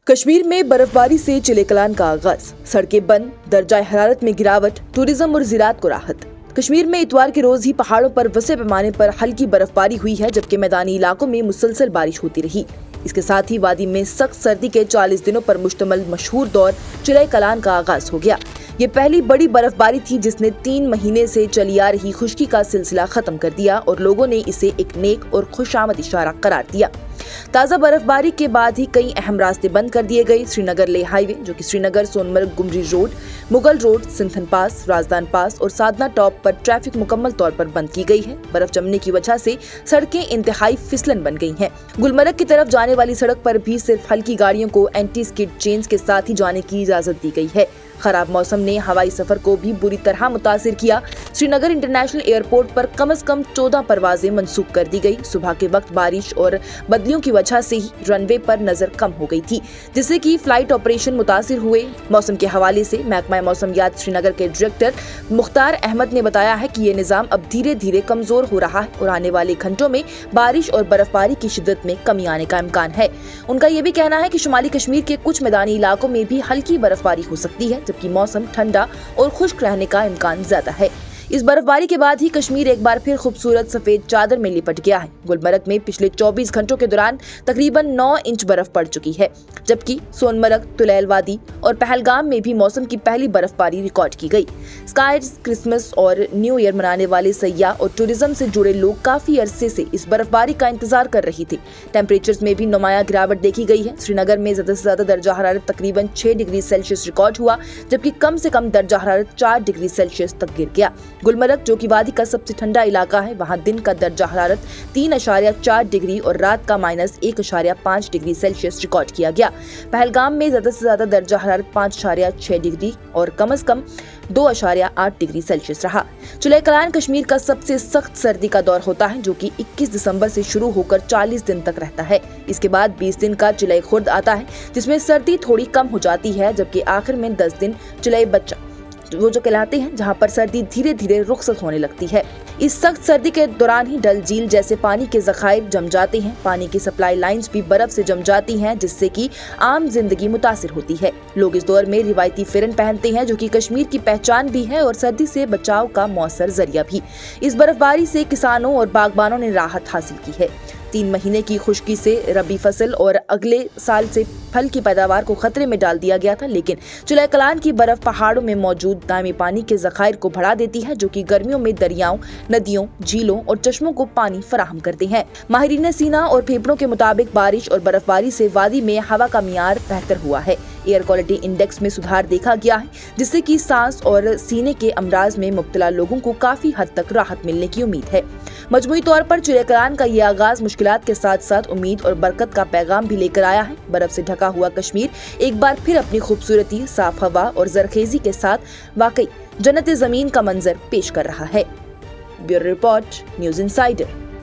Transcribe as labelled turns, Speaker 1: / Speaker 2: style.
Speaker 1: कश्मीर में बर्फबारी से चिले कलान का आगाज, सड़कें बंद, दर्जा हरारत में गिरावट, टूरिज्म और ज़राअत को राहत। कश्मीर में इतवार के रोज ही पहाड़ों पर वसे पैमाने पर हल्की बर्फबारी हुई है, जबकि मैदानी इलाकों में मुसलसल बारिश होती रही। इसके साथ ही वादी में सख्त सर्दी के 40 दिनों पर मुश्तमिल मशहूर दौर चिले कलान का आगाज हो गया। ये पहली बड़ी बर्फबारी थी जिसने 3 महीने से चली आ रही खुश्की का सिलसिला खत्म कर दिया और लोगों ने इसे एक नेक और खुशामद इशारा करार दिया। ताज़ा बर्फबारी के बाद ही कई अहम रास्ते बंद कर दिए गए। श्रीनगर लेह हाईवे, जो कि श्रीनगर सोनमर्ग गुमरी रोड, मुगल रोड, सिंथन पास, राजदान पास और साधना टॉप पर ट्रैफिक मुकम्मल तौर पर बंद की गई है। बर्फ जमने की वजह से सड़कें इंतहाई फिसलन बन गई हैं। गुलमर्ग की तरफ जाने वाली सड़क पर भी सिर्फ हल्की गाड़ियों को एंटी स्किड चेन्स के साथ ही जाने की इजाजत दी गई है। खराब मौसम ने हवाई सफर को भी बुरी तरह मुतासिर किया। श्रीनगर इंटरनेशनल एयरपोर्ट पर कम से कम 14 परवाजें मंसूख कर दी गई। सुबह के वक्त बारिश और बदलियों की वजह से ही रनवे पर नजर कम हो गई थी, जिससे कि फ्लाइट ऑपरेशन मुतासिर हुए। मौसम के हवाले से महकमा मौसमियात श्रीनगर के डायरेक्टर मुख्तार अहमद ने बताया है कि ये निज़ाम अब धीरे धीरे कमजोर हो रहा है और आने वाले घंटों में बारिश और बर्फबारी की शिद्दत में कमी आने का इम्कान है। उनका ये भी कहना है कि शुमाली कश्मीर के कुछ मैदानी इलाकों में भी हल्की बर्फबारी हो सकती है, जबकि मौसम ठंडा और खुश्क रहने का इम्कान ज्यादा है। इस बर्फबारी के बाद ही कश्मीर एक बार फिर खूबसूरत सफेद चादर में लिपट गया है। गुलमर्ग में पिछले 24 घंटों के दौरान तकरीबन 9 इंच बर्फ पड़ चुकी है, जबकि सोनमर्ग, तुलैल वादी और पहलगाम में भी मौसम की पहली बर्फबारी रिकॉर्ड की गई। स्काइज, क्रिसमस और न्यू ईयर मनाने वाले सयाह और टूरिज्म से जुड़े लोग काफी अरसे से इस बर्फबारी का इंतजार कर रहे थे। टेम्परेचर्स में भी नुमाया गिरावट देखी गई है। श्रीनगर में ज्यादा से ज्यादा दर्जा हरारत तकरीबन 6 डिग्री सेल्सियस रिकॉर्ड हुआ, जबकि कम से कम दर्जा हरारत 4 डिग्री सेल्सियस तक गिर गया। गुलमर्ग, जो कि वादी का सबसे ठंडा इलाका है, वहां दिन का दर्जा हरारत 3.4 डिग्री और रात का -1.5 डिग्री सेल्सियस रिकॉर्ड किया गया। पहलगाम में ज्यादा से ज्यादा दर्जा हरारत 5.6 डिग्री और कम से कम 2.8 डिग्री सेल्सियस रहा। चिले कलान कश्मीर का सबसे सख्त सर्दी का दौर होता है, जो कि 21 दिसंबर से शुरू होकर 40 दिन तक रहता है। इसके बाद 20 दिन का चिले खुर्द आता है, जिसमें सर्दी थोड़ी कम हो जाती है, जबकि आखिर में 10 दिन चिले बच्चा वो जो कहलाते हैं, जहां पर सर्दी धीरे धीरे रुखसत होने लगती है। इस सख्त सर्दी के दौरान ही डल झील जैसे पानी के ज़खायर जम जाते हैं। पानी की सप्लाई लाइंस भी बर्फ से जम जाती हैं, जिससे कि आम जिंदगी मुतासिर होती है। लोग इस दौर में रिवायती फिरन पहनते हैं, जो कि कश्मीर की पहचान भी है और सर्दी से बचाव का मौसर जरिया भी। इस बर्फबारी से किसानों और बागबानों ने राहत हासिल की है। 3 महीने की खुश्की से रबी फसल और अगले साल से फल की पैदावार को खतरे में डाल दिया गया था, लेकिन चिले कलान की बर्फ पहाड़ों में मौजूद दामी पानी के ज़खायर को बढ़ा देती है, जो कि गर्मियों में दरियाओं, नदियों, झीलों और चश्मों को पानी फराहम करते हैं। माहिरीन सीना और फेफड़ों के मुताबिक बारिश और बर्फबारी से वादी में हवा का मियार बेहतर हुआ है। एयर क्वालिटी इंडेक्स में सुधार देखा गया है, जिससे कि सांस और सीने के अमराज में मुब्तला लोगों को काफी हद तक राहत मिलने की उम्मीद है। मजमूई तौर पर चिले कलान का ये आगाज मुश्किलात के साथ साथ उम्मीद और बरकत का पैगाम भी लेकर आया है। बर्फ से ढका हुआ कश्मीर एक बार फिर अपनी खूबसूरती, साफ हवा और जरखेजी के साथ वाकई जन्नत ज़मीन का मंजर पेश कर रहा है। Bureau report, news insider.